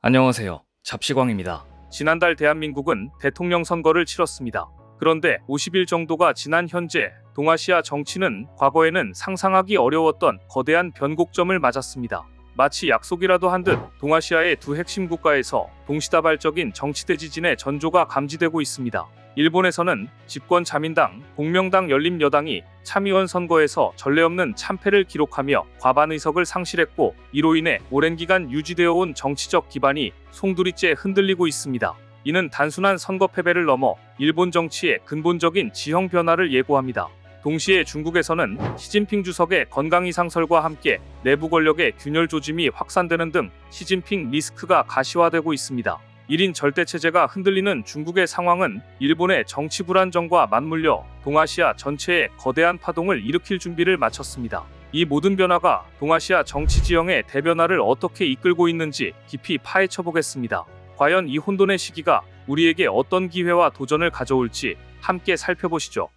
안녕하세요. 잡시광입니다. 지난달 대한민국은 대통령 선거를 치렀습니다. 그런데 50일 정도가 지난 현재 동아시아 정치는 과거에는 상상하기 어려웠던 거대한 변곡점을 맞았습니다. 마치 약속이라도 한 듯 동아시아의 두 핵심 국가에서 동시다발적인 정치대지진의 전조가 감지되고 있습니다. 일본에서는 집권 자민당, 공명당 열린여당이 참의원 선거에서 전례 없는 참패를 기록하며 과반 의석을 상실했고, 이로 인해 오랜 기간 유지되어 온 정치적 기반이 송두리째 흔들리고 있습니다. 이는 단순한 선거 패배를 넘어 일본 정치의 근본적인 지형 변화를 예고합니다. 동시에 중국에서는 시진핑 주석의 건강 이상설과 함께 내부 권력의 균열 조짐이 확산되는 등 시진핑 리스크가 가시화되고 있습니다. 1인 절대체제가 흔들리는 중국의 상황은 일본의 정치 불안정과 맞물려 동아시아 전체에 거대한 파동을 일으킬 준비를 마쳤습니다. 이 모든 변화가 동아시아 정치 지형의 대변화를 어떻게 이끌고 있는지 깊이 파헤쳐 보겠습니다. 과연 이 혼돈의 시기가 우리에게 어떤 기회와 도전을 가져올지 함께 살펴보시죠.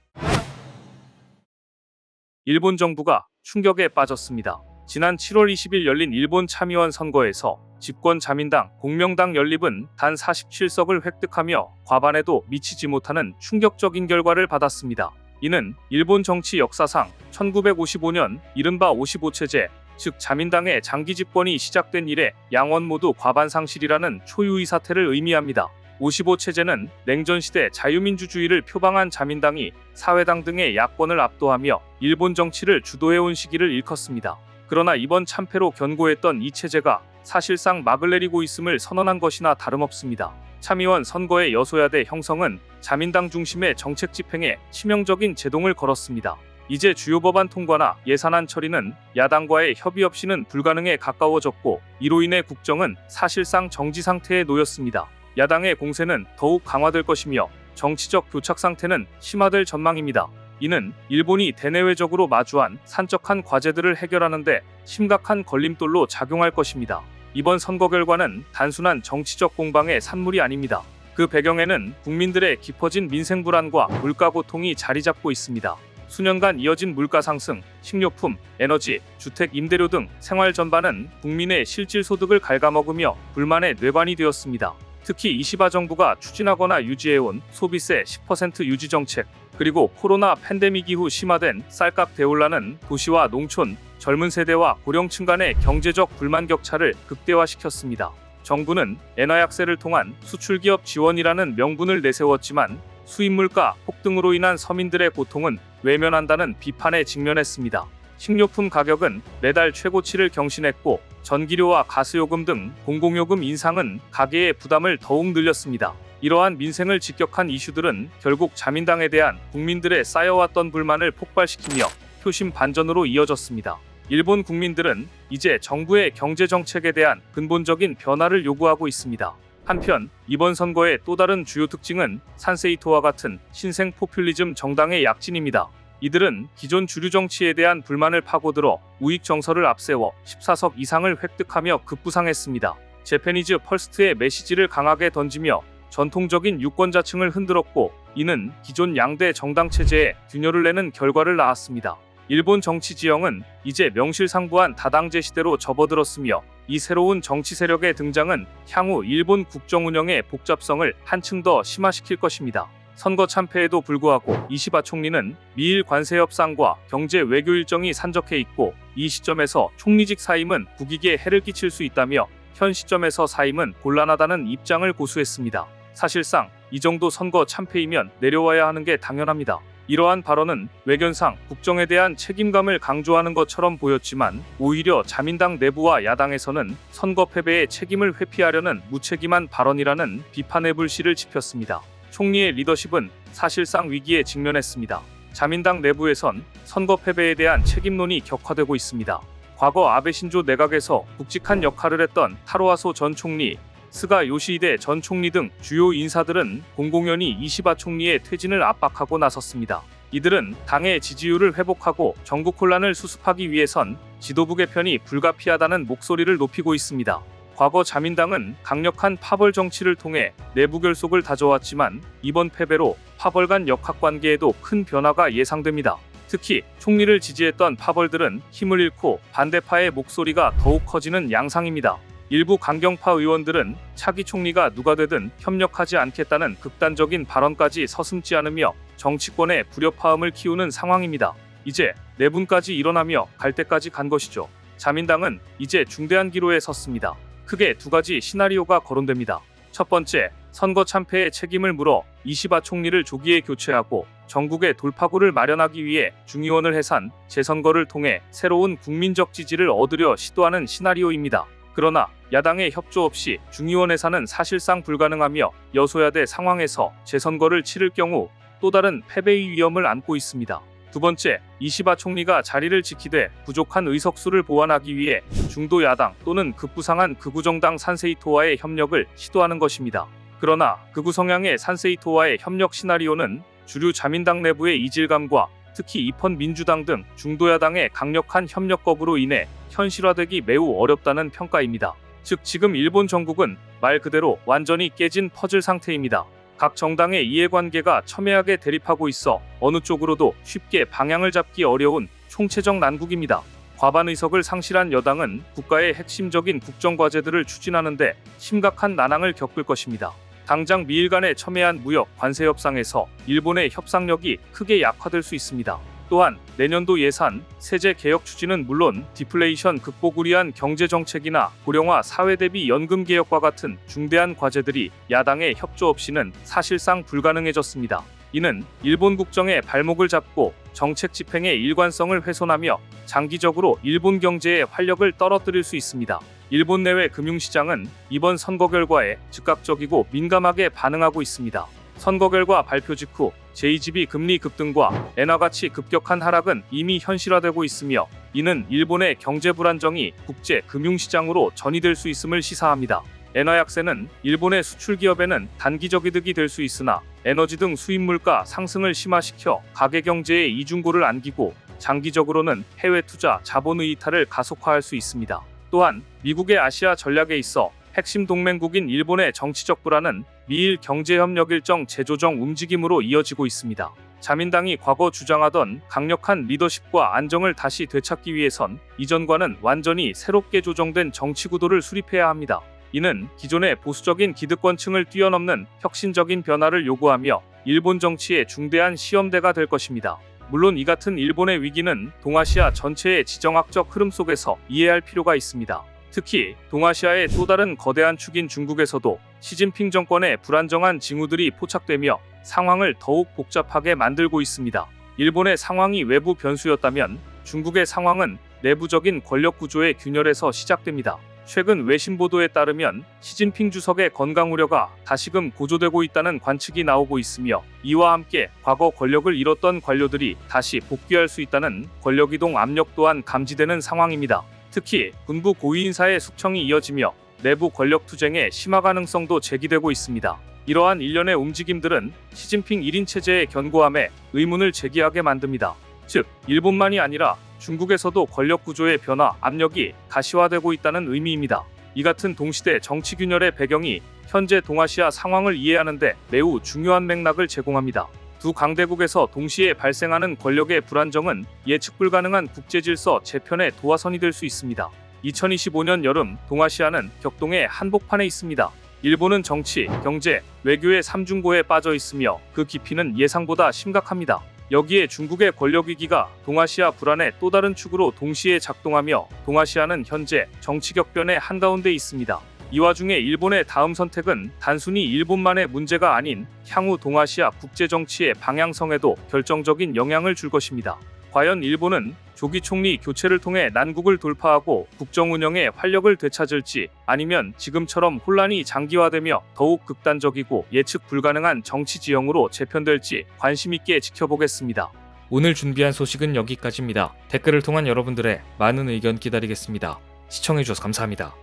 일본 정부가 충격에 빠졌습니다. 지난 7월 20일 열린 일본 참의원 선거에서 집권 자민당, 공명당 연립은 단 47석을 획득하며 과반에도 미치지 못하는 충격적인 결과를 받았습니다. 이는 일본 정치 역사상 1955년 이른바 55체제, 즉 자민당의 장기 집권이 시작된 이래 양원 모두 과반 상실이라는 초유의 사태를 의미합니다. 55체제는 냉전시대 자유민주주의를 표방한 자민당이 사회당 등의 야권을 압도하며 일본 정치를 주도해온 시기를 일컫습니다. 그러나 이번 참패로 견고했던 이 체제가 사실상 막을 내리고 있음을 선언한 것이나 다름없습니다. 참의원 선거의 여소야대 형성은 자민당 중심의 정책 집행에 치명적인 제동을 걸었습니다. 이제 주요 법안 통과나 예산안 처리는 야당과의 협의 없이는 불가능에 가까워졌고, 이로 인해 국정은 사실상 정지 상태에 놓였습니다. 야당의 공세는 더욱 강화될 것이며 정치적 교착 상태는 심화될 전망입니다. 이는 일본이 대내외적으로 마주한 산적한 과제들을 해결하는 데 심각한 걸림돌로 작용할 것입니다. 이번 선거 결과는 단순한 정치적 공방의 산물이 아닙니다. 그 배경에는 국민들의 깊어진 민생 불안과 물가 고통이 자리 잡고 있습니다. 수년간 이어진 물가 상승, 식료품, 에너지, 주택 임대료 등 생활 전반은 국민의 실질 소득을 갉아먹으며 불만의 뇌관이 되었습니다. 특히 이시바 정부가 추진하거나 유지해온 소비세 10% 유지 정책, 그리고 코로나 팬데믹 이후 심화된 쌀값 대올라는 도시와 농촌, 젊은 세대와 고령층 간의 경제적 불만 격차를 극대화시켰습니다. 정부는 엔화약세를 통한 수출기업 지원이라는 명분을 내세웠지만 수입물가 폭등으로 인한 서민들의 고통은 외면한다는 비판에 직면했습니다. 식료품 가격은 매달 최고치를 경신했고, 전기료와 가스요금 등 공공요금 인상은 가계의 부담을 더욱 늘렸습니다. 이러한 민생을 직격한 이슈들은 결국 자민당에 대한 국민들의 쌓여왔던 불만을 폭발시키며 표심 반전으로 이어졌습니다. 일본 국민들은 이제 정부의 경제정책에 대한 근본적인 변화를 요구하고 있습니다. 한편 이번 선거의 또 다른 주요 특징은 산세이토와 같은 신생 포퓰리즘 정당의 약진입니다. 이들은 기존 주류 정치에 대한 불만을 파고들어 우익 정서를 앞세워 14석 이상을 획득하며 급부상했습니다. 재패니즈 퍼스트의 메시지를 강하게 던지며 전통적인 유권자층을 흔들었고, 이는 기존 양대 정당 체제에 균열을 내는 결과를 낳았습니다. 일본 정치 지형은 이제 명실상부한 다당제 시대로 접어들었으며, 이 새로운 정치 세력의 등장은 향후 일본 국정 운영의 복잡성을 한층 더 심화시킬 것입니다. 선거 참패에도 불구하고 이시바 총리는 미일 관세 협상과 경제 외교 일정이 산적해 있고, 이 시점에서 총리직 사임은 국익에 해를 끼칠 수 있다며 현 시점에서 사임은 곤란하다는 입장을 고수했습니다. 사실상 이 정도 선거 참패이면 내려와야 하는 게 당연합니다. 이러한 발언은 외견상 국정에 대한 책임감을 강조하는 것처럼 보였지만, 오히려 자민당 내부와 야당에서는 선거 패배의 책임을 회피하려는 무책임한 발언이라는 비판의 불씨를 지폈습니다. 총리의 리더십은 사실상 위기에 직면했습니다. 자민당 내부에선 선거 패배에 대한 책임론이 격화되고 있습니다. 과거 아베 신조 내각에서 굵직한 역할을 했던 타로아소 전 총리, 스가 요시히데 전 총리 등 주요 인사들은 공공연히 이시바 총리의 퇴진을 압박하고 나섰습니다. 이들은 당의 지지율을 회복하고 전국 혼란을 수습하기 위해선 지도부 개편이 불가피하다는 목소리를 높이고 있습니다. 과거 자민당은 강력한 파벌 정치를 통해 내부 결속을 다져왔지만, 이번 패배로 파벌 간 역학관계에도 큰 변화가 예상됩니다. 특히 총리를 지지했던 파벌들은 힘을 잃고 반대파의 목소리가 더욱 커지는 양상입니다. 일부 강경파 의원들은 차기 총리가 누가 되든 협력하지 않겠다는 극단적인 발언까지 서슴지 않으며 정치권의 불협화음을 키우는 상황입니다. 이제 내분까지 일어나며 갈 때까지 간 것이죠. 자민당은 이제 중대한 기로에 섰습니다. 크게 두 가지 시나리오가 거론됩니다. 첫 번째, 선거 참패의 책임을 물어 이시바 총리를 조기에 교체하고 전국에 돌파구를 마련하기 위해 중의원을 해산, 재선거를 통해 새로운 국민적 지지를 얻으려 시도하는 시나리오입니다. 그러나 야당의 협조 없이 중의원 해산은 사실상 불가능하며 여소야대 상황에서 재선거를 치를 경우 또 다른 패배의 위험을 안고 있습니다. 두 번째, 이시바 총리가 자리를 지키되 부족한 의석수를 보완하기 위해 중도 야당 또는 급부상한 극우정당 산세이토와의 협력을 시도하는 것입니다. 그러나 극우 성향의 산세이토와의 협력 시나리오는 주류 자민당 내부의 이질감과 특히 입헌 민주당 등 중도 야당의 강력한 협력 거부로 인해 현실화되기 매우 어렵다는 평가입니다. 즉 지금 일본 전국은 말 그대로 완전히 깨진 퍼즐 상태입니다. 각 정당의 이해관계가 첨예하게 대립하고 있어 어느 쪽으로도 쉽게 방향을 잡기 어려운 총체적 난국입니다. 과반 의석을 상실한 여당은 국가의 핵심적인 국정과제들을 추진하는데 심각한 난항을 겪을 것입니다. 당장 미일 간의 첨예한 무역, 관세 협상에서 일본의 협상력이 크게 약화될 수 있습니다. 또한 내년도 예산, 세제 개혁 추진은 물론 디플레이션 극복을 위한 경제정책이나 고령화 사회 대비 연금 개혁과 같은 중대한 과제들이 야당의 협조 없이는 사실상 불가능해졌습니다. 이는 일본 국정의 발목을 잡고 정책 집행의 일관성을 훼손하며 장기적으로 일본 경제의 활력을 떨어뜨릴 수 있습니다. 일본 내외 금융시장은 이번 선거 결과에 즉각적이고 민감하게 반응하고 있습니다. 선거 결과 발표 직후 제2지비 금리 급등과 엔화 가치 급격한 하락은 이미 현실화되고 있으며 이는 일본의 경제 불안정이 국제 금융시장으로 전이될 수 있음을 시사합니다. 엔화 약세는 일본의 수출 기업에는 단기적 이득이 될 수 있으나 에너지 등 수입 물가 상승을 심화시켜 가계 경제에 이중고를 안기고 장기적으로는 해외 투자 자본의 이탈을 가속화할 수 있습니다. 또한 미국의 아시아 전략에 있어 핵심 동맹국인 일본의 정치적 불안은 미일 경제협력 일정 재조정 움직임으로 이어지고 있습니다. 자민당이 과거 주장하던 강력한 리더십과 안정을 다시 되찾기 위해선 이전과는 완전히 새롭게 조정된 정치 구도를 수립해야 합니다. 이는 기존의 보수적인 기득권층을 뛰어넘는 혁신적인 변화를 요구하며 일본 정치의 중대한 시험대가 될 것입니다. 물론 이 같은 일본의 위기는 동아시아 전체의 지정학적 흐름 속에서 이해할 필요가 있습니다. 특히 동아시아의 또 다른 거대한 축인 중국에서도 시진핑 정권의 불안정한 징후들이 포착되며 상황을 더욱 복잡하게 만들고 있습니다. 일본의 상황이 외부 변수였다면 중국의 상황은 내부적인 권력 구조의 균열에서 시작됩니다. 최근 외신 보도에 따르면 시진핑 주석의 건강 우려가 다시금 고조되고 있다는 관측이 나오고 있으며 이와 함께 과거 권력을 잃었던 관료들이 다시 복귀할 수 있다는 권력이동 압력 또한 감지되는 상황입니다. 특히 군부 고위 인사의 숙청이 이어지며 내부 권력 투쟁의 심화 가능성도 제기되고 있습니다. 이러한 일련의 움직임들은 시진핑 1인 체제의 견고함에 의문을 제기하게 만듭니다. 즉, 일본만이 아니라 중국에서도 권력 구조의 변화, 압력이 가시화되고 있다는 의미입니다. 이 같은 동시대 정치 균열의 배경이 현재 동아시아 상황을 이해하는 데 매우 중요한 맥락을 제공합니다. 두 강대국에서 동시에 발생하는 권력의 불안정은 예측 불가능한 국제질서 재편의 도화선이 될 수 있습니다. 2025년 여름 동아시아는 격동의 한복판에 있습니다. 일본은 정치, 경제, 외교의 삼중고에 빠져 있으며 그 깊이는 예상보다 심각합니다. 여기에 중국의 권력 위기가 동아시아 불안의 또 다른 축으로 동시에 작동하며 동아시아는 현재 정치 격변의 한가운데 있습니다. 이 와중에 일본의 다음 선택은 단순히 일본만의 문제가 아닌 향후 동아시아 국제정치의 방향성에도 결정적인 영향을 줄 것입니다. 과연 일본은 조기 총리 교체를 통해 난국을 돌파하고 국정 운영에 활력을 되찾을지 아니면 지금처럼 혼란이 장기화되며 더욱 극단적이고 예측 불가능한 정치 지형으로 재편될지 관심 있게 지켜보겠습니다. 오늘 준비한 소식은 여기까지입니다. 댓글을 통한 여러분들의 많은 의견 기다리겠습니다. 시청해주셔서 감사합니다.